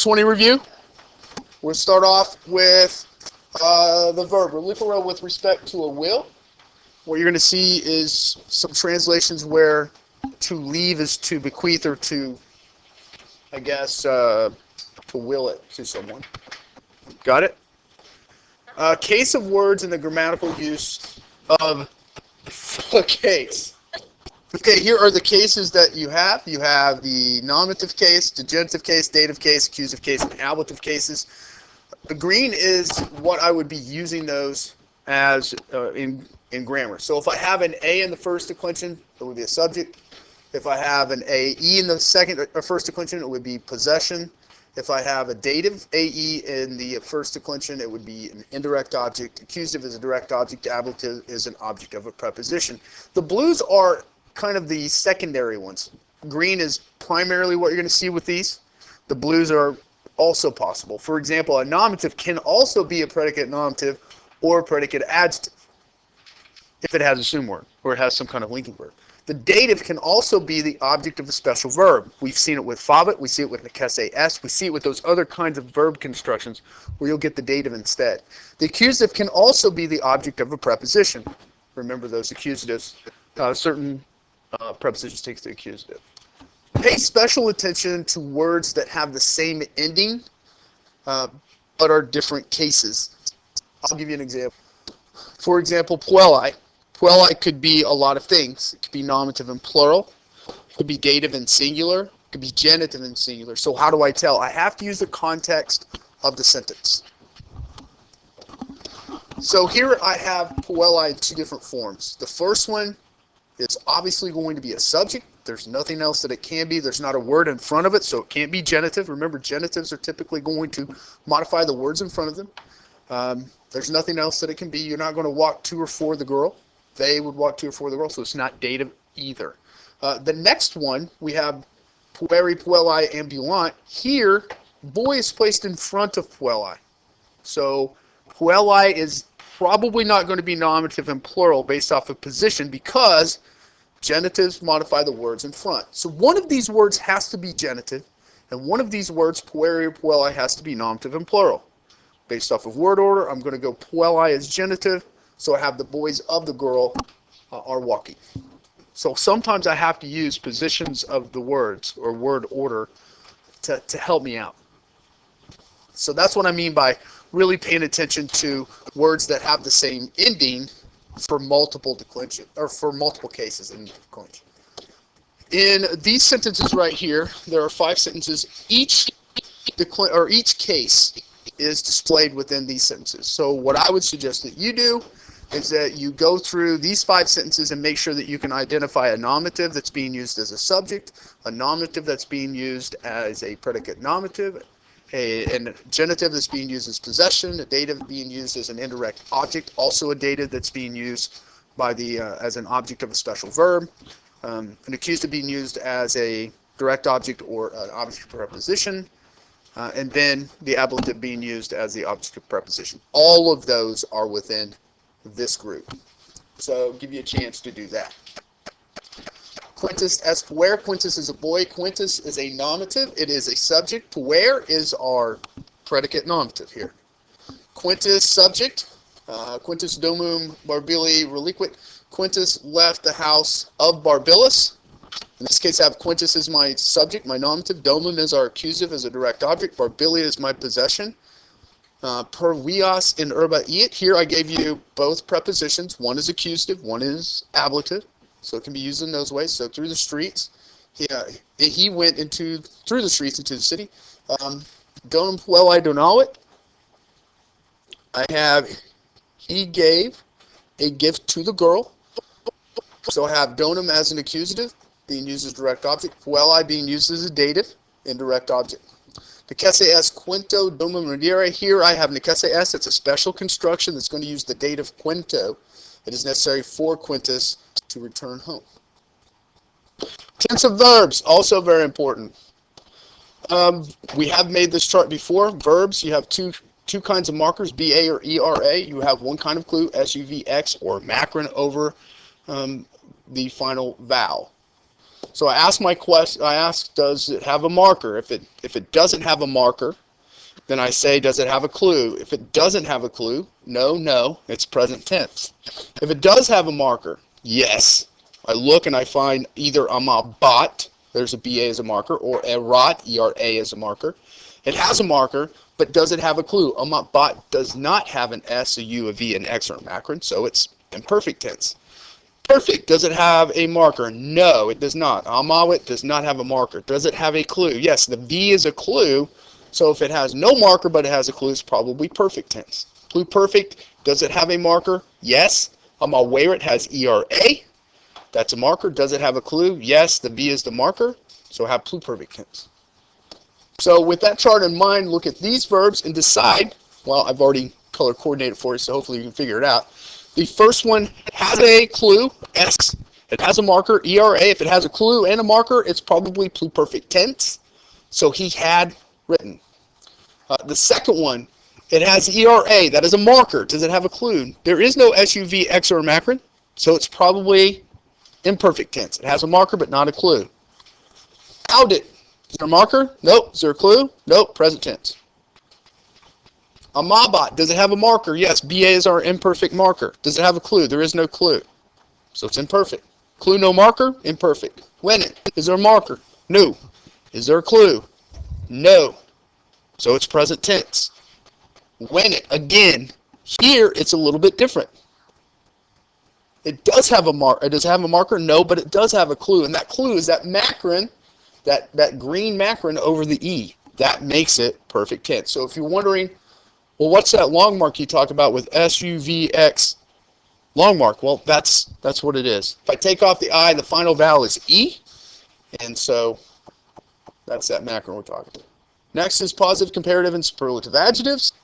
20 review. We'll start off with the verb. We're looking around with respect to a will. What you're going to see is some translations where to leave is to bequeath or to, I guess, to will it to someone. Got it? Case of words in the grammatical use of a case. Okay, here are the cases that you have. You have the nominative case, the genitive case, dative case, accusative case, and ablative cases. The green is what I would be using those as in grammar. So if I have an A in the first declension, it would be a subject. If I have an AE in the second or first declension, it would be possession. If I have a dative AE in the first declension, it would be an indirect object. Accusative is a direct object. Ablative is an object of a preposition. The blues are kind of the secondary ones. Green is primarily what you're going to see with these. The blues are also possible. For example, a nominative can also be a predicate nominative or a predicate adjective if it has a assumed word or it has some kind of linking verb. The dative can also be the object of a special verb. We've seen it with Fabit, we see it with Nekese S, we see it with those other kinds of verb constructions where you'll get the dative instead. The accusative can also be the object of a preposition. Remember those accusatives. Certain prepositions take the accusative. Pay special attention to words that have the same ending but are different cases. I'll give you an example. For example, puelli. Puelli could be a lot of things. It could be nominative and plural. It could be dative and singular. It could be genitive and singular. So how do I tell? I have to use the context of the sentence. So here I have puelli in two different forms. The first one is obviously going to be a subject. There's nothing else that it can be. There's not a word in front of it, so it can't be genitive. Remember, genitives are typically going to modify the words in front of them. There's nothing else that it can be. You're not going to walk to or for the girl. They would walk to or for the girl, so it's not dative either. The next one, we have pueri, puelli, ambulant. Here, boy is placed in front of puelli. So puelli is probably not going to be nominative and plural based off of position because genitives modify the words in front. So one of these words has to be genitive, and one of these words, pueri or puelli, has to be nominative and plural. Based off of word order, I'm going to go puelli as genitive, so I have the boys of the girl are walking. So sometimes I have to use positions of the words or word order to help me out. So that's what I mean by really paying attention to words that have the same ending for multiple declension or for multiple cases in declension. In these sentences right here, there are 5 sentences. Each case is displayed within these sentences. So what I would suggest that you do is that you go through these 5 sentences and make sure that you can identify a nominative that's being used as a subject, a nominative that's being used as a predicate nominative, a genitive that's being used as possession, a dative being used as an indirect object, also a dative that's being used by as an object of a special verb, an accusative being used as a direct object or an object of preposition, and then the ablative being used as the object of preposition. All of those are within this group. So I'll give you a chance to do that. Quintus es puer. Quintus is a boy. Quintus is a nominative. It is a subject. Puer is our predicate nominative here. Quintus subject. Quintus domum Barbili reliquit. Quintus left the house of Barbilus. In this case, I have Quintus as my subject, my nominative. Domum is our accusative as a direct object. Barbili is my possession. Per vias in urba iit. Here I gave you both prepositions. One is accusative, one is ablative. So it can be used in those ways. So through the streets, he went through the streets into the city. Donum puelli donavit. I have he gave a gift to the girl. So I have donum as an accusative, being used as direct object. Puelli being used as a dative, indirect object. Nekese S quinto domum redire. Here I have Nekese S. It's a special construction that's going to use the dative quinto. It is necessary for Quintus to return home. Tense of verbs, also very important. We have made this chart before. Verbs, you have two kinds of markers, BA or ERA. You have one kind of clue, SUVX or macron over the final vowel. So I ask my question. I ask, does it have a marker? If it doesn't have a marker, then I say, does it have a clue? If it doesn't have a clue, no, it's present tense. If it does have a marker, yes. I look and I find either bot, there's a BA as a marker, or erot, ERA as a marker. It has a marker, but does it have a clue? Bot does not have an S, a U, a V, an X, or a macron, so it's imperfect tense. Perfect, does it have a marker? No, it does not. Amawit does not have a marker. Does it have a clue? Yes, the V is a clue, so if it has no marker but it has a clue, it's probably perfect tense. Pluperfect, does it have a marker? Yes. Where it has ERA, that's a marker. Does it have a clue? Yes, the V is the marker, so have pluperfect tense. So with that chart in mind, look at these verbs and decide, well, I've already color coordinated for you, so hopefully you can figure it out. The first one has a clue, S. It has a marker, ERA. If it has a clue and a marker, it's probably pluperfect tense. So he had written. The second one, it has ERA. That is a marker. Does it have a clue? There is no SUV, X, or macron, so it's probably imperfect tense. It has a marker but not a clue. Audit. Is there a marker? Nope. Is there a clue? Nope. Present tense. Amabot. Does it have a marker? Yes. BA is our imperfect marker. Does it have a clue? There is no clue. So it's imperfect. Clue, no marker? Imperfect. When it. Is there a marker? No. Is there a clue? No. So it's present tense. When it. Again, here it's a little bit different. It does have a marker. Does it have a marker? No, but it does have a clue. And that clue is that macron, that green macron over the E. That makes it perfect tense. So if you're wondering, well, what's that long mark you talked about with SUVX long mark? Well, that's what it is. If I take off the I, the final vowel is E. And so that's that macron we're talking about. Next is positive, comparative, and superlative adjectives.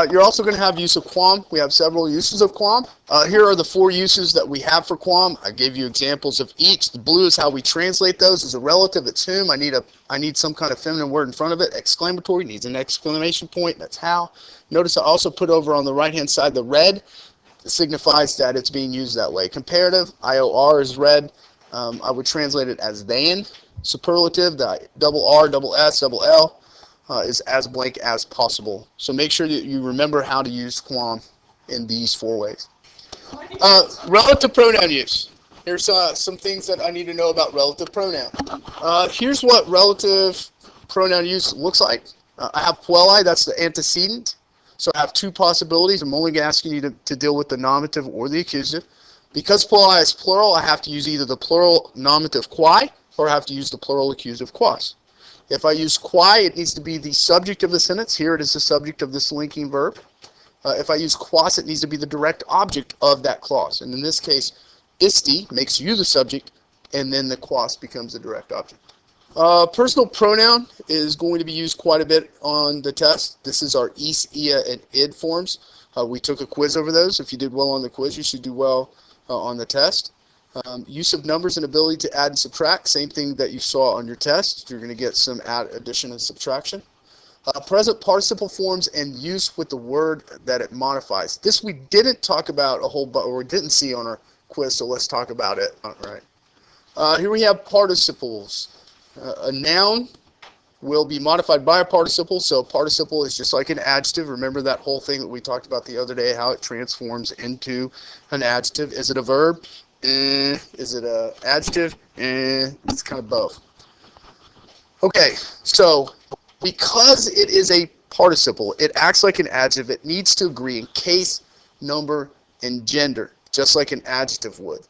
You're also going to have use of quam. We have several uses of quam. Here are the 4 uses that we have for quam. I gave you examples of each. The blue is how we translate those. As a relative, it's whom. I need some kind of feminine word in front of it. Exclamatory needs an exclamation point. That's how. Notice I also put over on the right-hand side the red. It signifies that it's being used that way. Comparative, IOR is red. I would translate it as than. Superlative, the double R, double S, double L. Is as blank as possible. So make sure that you remember how to use quam in these 4 ways. Relative pronoun use. Here's some things that I need to know about relative pronoun. Here's what relative pronoun use looks like. I have puelli, that's the antecedent. So I have 2 possibilities. I'm only asking you to deal with the nominative or the accusative. Because puelli is plural, I have to use either the plural nominative quae or I have to use the plural accusative quas. If I use quae, it needs to be the subject of the sentence. Here it is the subject of this linking verb. If I use quas, it needs to be the direct object of that clause. And in this case, isti makes you the subject, and then the quas becomes the direct object. Personal pronoun is going to be used quite a bit on the test. This is our is, ia, and id forms. We took a quiz over those. If you did well on the quiz, you should do well on the test. Use of numbers and ability to add and subtract, same thing that you saw on your test. You're going to get some add, addition, and subtraction. Present participle forms and use with the word that it modifies. This we didn't talk about a whole bunch, or didn't see on our quiz, so let's talk about it. All right. Here we have participles. A noun will be modified by a participle, so participle is just like an adjective. Remember that whole thing that we talked about the other day, how it transforms into an adjective. Is it a verb? Is it an adjective? It's kind of both. Okay, so because it is a participle, it acts like an adjective. It needs to agree in case, number, and gender, just like an adjective would.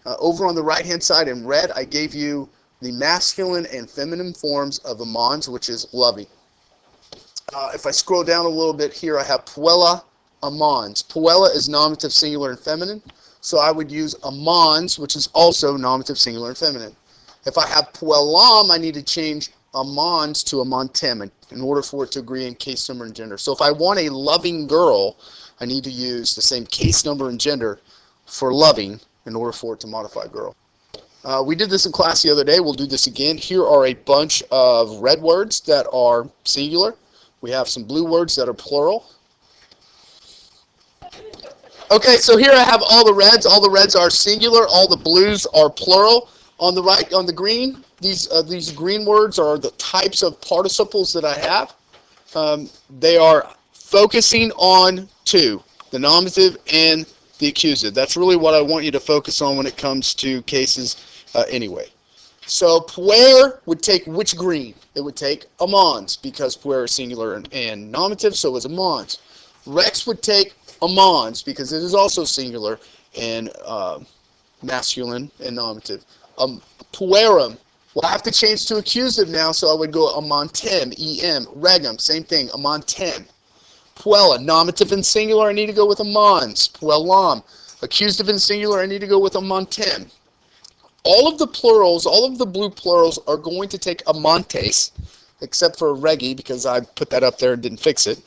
Over on the right-hand side in red, I gave you the masculine and feminine forms of amans, which is loving. If I scroll down a little bit here, I have puella, amans. Puella is nominative, singular, and feminine. So I would use amans, which is also nominative, singular, and feminine. If I have puellam, I need to change amans to amantem in order for it to agree in case, number, and gender. So if I want a loving girl, I need to use the same case, number, and gender for loving in order for it to modify girl. We did this in class the other day. We'll do this again. Here are a bunch of red words that are singular. We have some blue words that are plural. Okay, so here I have all the reds. All the reds are singular. All the blues are plural. On the right, on the green, these green words are the types of participles that I have. They are focusing on two, the nominative and the accusative. That's really what I want you to focus on when it comes to cases anyway. So puer would take which green? It would take amans, because puer is singular and nominative, so is amans. Rex would take amans, because it is also singular and masculine and nominative. Puerum, well, I have to change to accusative now, so I would go amantem, em. Regum, same thing, amantem. Puella, nominative and singular, I need to go with amans. Puellam, accusative and singular, I need to go with amantem. All of the plurals, all of the blue plurals are going to take amantes, except for regi, because I put that up there and didn't fix it.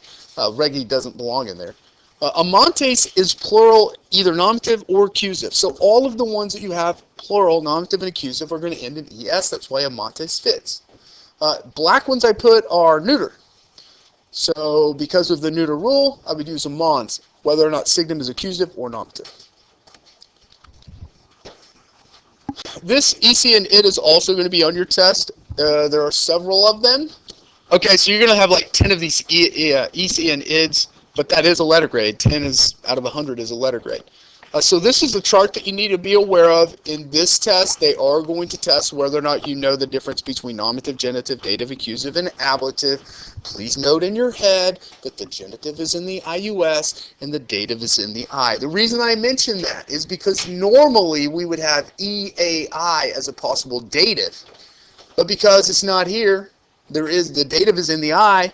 Regi doesn't belong in there. Amantes is plural, either nominative or accusative. So all of the ones that you have plural, nominative, and accusative are going to end in es. That's why amantes fits. Black ones I put are neuter. So because of the neuter rule, I would use amans, whether or not signum is accusative or nominative. This EC and id is also going to be on your test. There are several of them. Okay, so you're going to have like 10 of these EC and ids. But that is a letter grade. 10 is out of 100 is a letter grade. So this is the chart that you need to be aware of. In this test, they are going to test whether or not you know the difference between nominative, genitive, dative, accusative, and ablative. Please note in your head that the genitive is in the IUS and the dative is in the I. The reason I mention that is because normally we would have EAI as a possible dative. But because it's not here, the dative is in the I.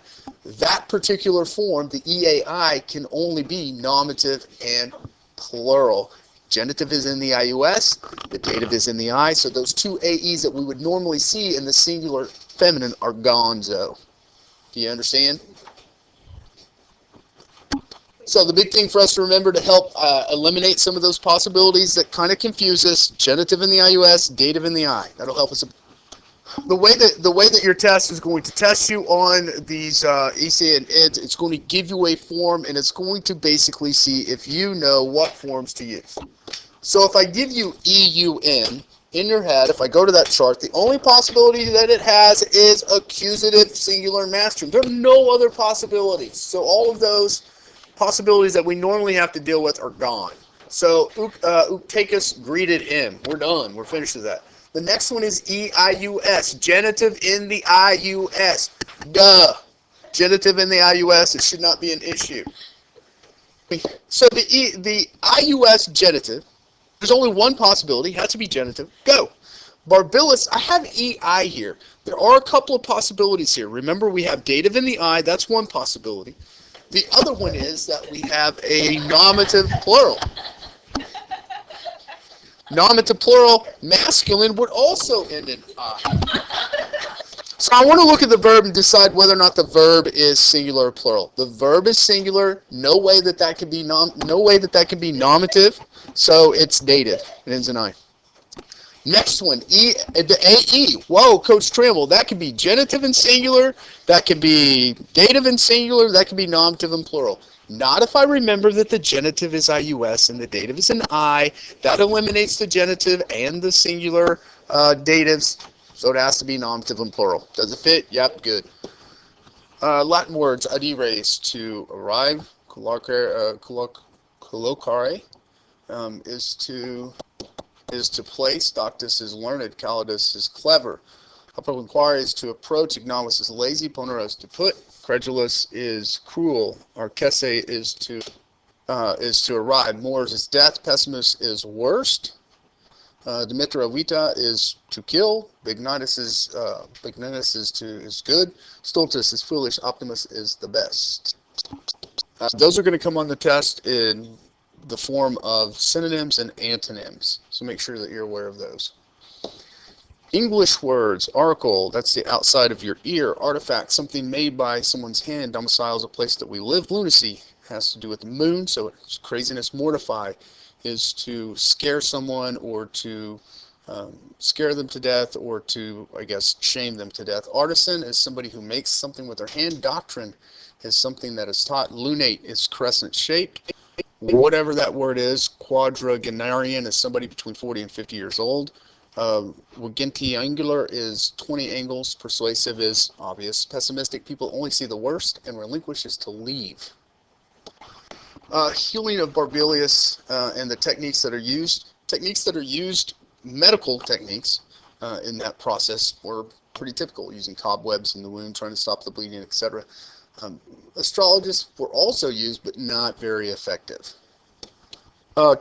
That particular form, the EAI, can only be nominative and plural. Genitive is in the IUS, the dative is in the I, so those two AEs that we would normally see in the singular feminine are gonzo. Do you understand? So the big thing for us to remember to help eliminate some of those possibilities that kind of confuse us, genitive in the IUS, dative in the I. That'll help us. The way that your test is going to test you on these EC and IDs, it's going to give you a form, and it's going to basically see if you know what forms to use. So if I give you EUN in your head, if I go to that chart, the only possibility that it has is accusative singular masculine. There are no other possibilities. So all of those possibilities that we normally have to deal with are gone. So Uktakus greeted him. We're done. We're finished with that. The next one is EIUS, genitive in the IUS. Duh. Genitive in the IUS, it should not be an issue. So the IUS genitive, there's only one possibility, has to be genitive. Go. Barbilis, I have EI here. There are a couple of possibilities here. Remember, we have dative in the I, that's one possibility. The other one is that we have a nominative plural. Nominative plural, masculine, would also end in I. So I want to look at the verb and decide whether or not the verb is singular or plural. The verb is singular. No way that can be nominative. So it's dative. It ends in I. Next one, the AE. Whoa, Coach Tramble. That could be genitive and singular. That could be dative and singular. That could be nominative and plural. Not if I remember that the genitive is IUS and the dative is an I. That eliminates the genitive and the singular datives. So it has to be nominative and plural. Does it fit? Yep, good. Latin words, adires, to arrive. Collocare is to place. Doctus is learned. Calidus is clever. Approquare is to approach. Ignalis is lazy. Ponera is to put. Credulous is cruel. Arcese is to arrive. Mors is death. Pessimist is worst. Dimitra vita is to kill. Bignatus is good. Stultus is foolish. Optimus is the best. Those are going to come on the test in the form of synonyms and antonyms. So make sure that you're aware of those. English words, oracle, that's the outside of your ear. Artifact, something made by someone's hand. Domicile is a place that we live. Lunacy has to do with the moon, so it's craziness. Mortify is to scare someone or to scare them to death or to, I guess, shame them to death. Artisan is somebody who makes something with their hand. Doctrine is something that is taught. Lunate is crescent shaped. Whatever that word is. Quadragenarian is somebody between 40 and 50 years old. Angular is 20 angles. Persuasive is obvious. Pessimistic, people only see the worst, and relinquish is to leave. Healing of Barbelius and the techniques that are used. Techniques that are used, medical techniques in that process, were pretty typical, using cobwebs in the wound, trying to stop the bleeding, etc. Astrologists were also used, but not very effective.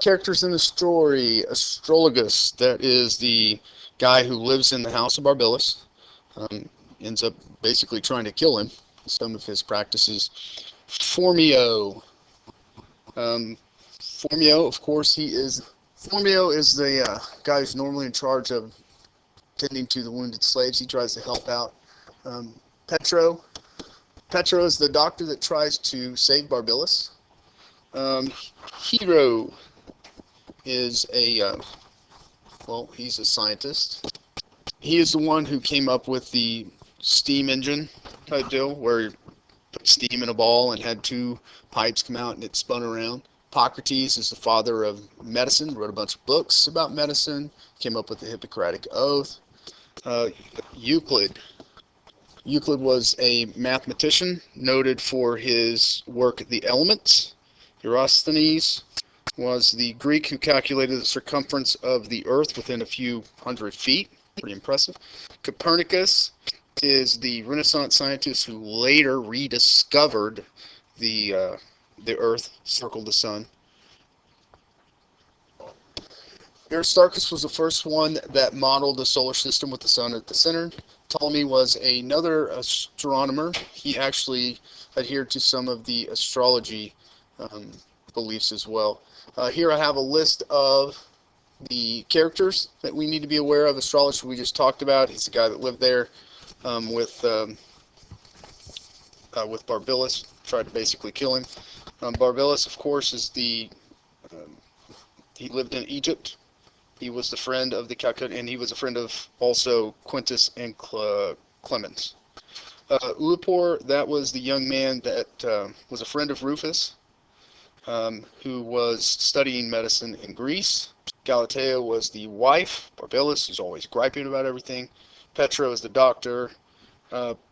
Characters in the story. Astrologus, that is the guy who lives in the house of Barbellus, ends up basically trying to kill him. Some of his practices. Formio. Formio, of course, Formio is the guy who's normally in charge of tending to the wounded slaves. He tries to help out. Petro is the doctor that tries to save Barbellus. Hero is he's a scientist. He is the one who came up with the steam engine type deal, where you put steam in a ball and had two pipes come out and it spun around. Hippocrates is the father of medicine, wrote a bunch of books about medicine, came up with the Hippocratic Oath. Euclid was a mathematician noted for his work, The Elements. Eratosthenes was the Greek who calculated the circumference of the Earth within a few hundred feet. Pretty impressive. Copernicus is the Renaissance scientist who later rediscovered the Earth circled the sun. Aristarchus was the first one that modeled the solar system with the sun at the center. Ptolemy was another astronomer. He actually adhered to some of the astrology beliefs as well. Here I have a list of the characters that we need to be aware of. Astrologer we just talked about. He's the guy that lived there with Barbellus, tried to basically kill him. Barbellus, of course, is he lived in Egypt. He was the friend of the Calcutta, and he was a friend of also Quintus and Clemens. Ulipor, that was the young man that was a friend of Rufus, who was studying medicine in Greece. Galatea was the wife. Barbellus, who's always griping about everything. Petro is the doctor.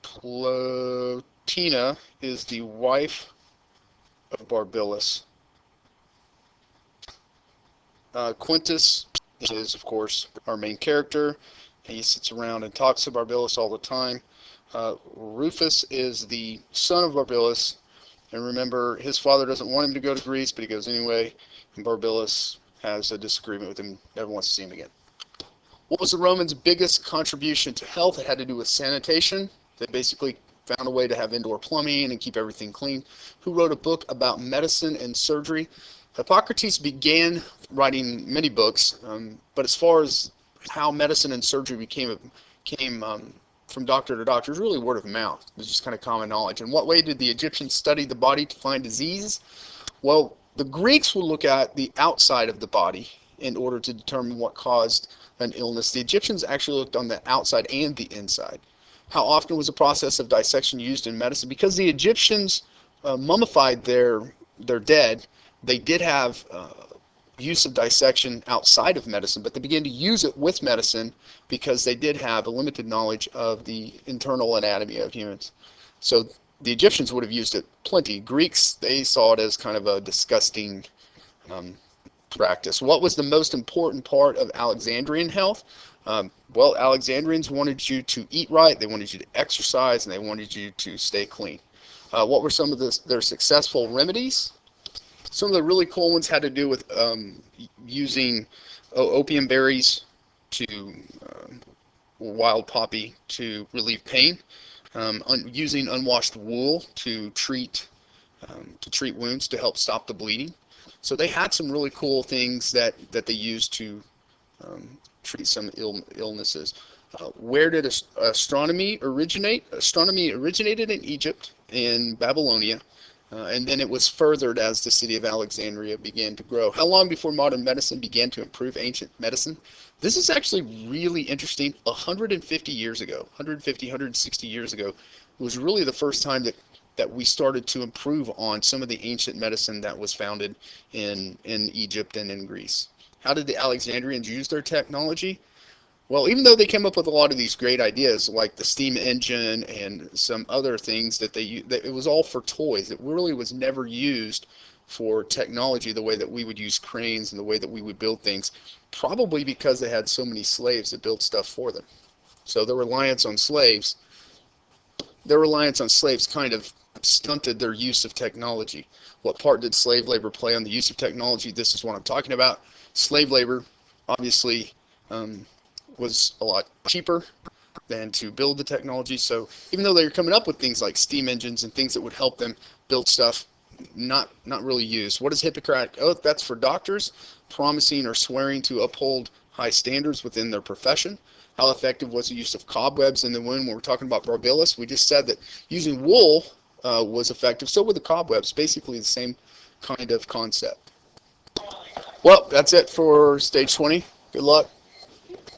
Plotina is the wife of Barbellus. Quintus is, of course, our main character. He sits around and talks to Barbellus all the time. Rufus is the son of Barbellus, and remember, his father doesn't want him to go to Greece, but he goes anyway, and Barbellus has a disagreement with him, never wants to see him again. What was the Romans' biggest contribution to health? It had to do with sanitation. They basically found a way to have indoor plumbing and keep everything clean. Who wrote a book about medicine and surgery? Hippocrates began writing many books, but as far as how medicine and surgery came from doctor to doctor, it's really word of mouth. It's just kind of common knowledge. In what way did the Egyptians study the body to find disease? Well, the Greeks would look at the outside of the body in order to determine what caused an illness. The Egyptians actually looked on the outside and the inside. How often was the process of dissection used in medicine? Because the Egyptians mummified their dead, they did have use of dissection outside of medicine, but they began to use it with medicine because they did have a limited knowledge of the internal anatomy of humans. So the Egyptians would have used it plenty. Greeks, they saw it as kind of a disgusting practice. What was the most important part of Alexandrian health? Well, Alexandrians wanted you to eat right, they wanted you to exercise, and they wanted you to stay clean. What were some of their successful remedies? Some of the really cool ones had to do with using opium berries to wild poppy to relieve pain, using unwashed wool to treat wounds to help stop the bleeding. So they had some really cool things that they used to treat some illnesses. Where did astronomy originate? Astronomy originated in Egypt, in Babylonia, and then it was furthered as the city of Alexandria began to grow. How long before modern medicine began to improve ancient medicine? This is actually really interesting. 150 years ago, 160 years ago, was really the first time that we started to improve on some of the ancient medicine that was founded in Egypt and in Greece. How did the Alexandrians use their technology? Well, even though they came up with a lot of these great ideas, like the steam engine and some other things that it was all for toys. It really was never used for technology the way that we would use cranes and the way that we would build things, probably because they had so many slaves that built stuff for them. So their reliance on slaves kind of stunted their use of technology. What part did slave labor play on the use of technology? This is what I'm talking about. Slave labor, obviously, was a lot cheaper than to build the technology. So even though they were coming up with things like steam engines and things that would help them build stuff, not really used. What is Hippocratic Oath? That's for doctors promising or swearing to uphold high standards within their profession. How effective was the use of cobwebs in the wound? When we're talking about barbillas, we just said that using wool was effective. So were the cobwebs, basically the same kind of concept. Well, that's it for stage 20. Good luck.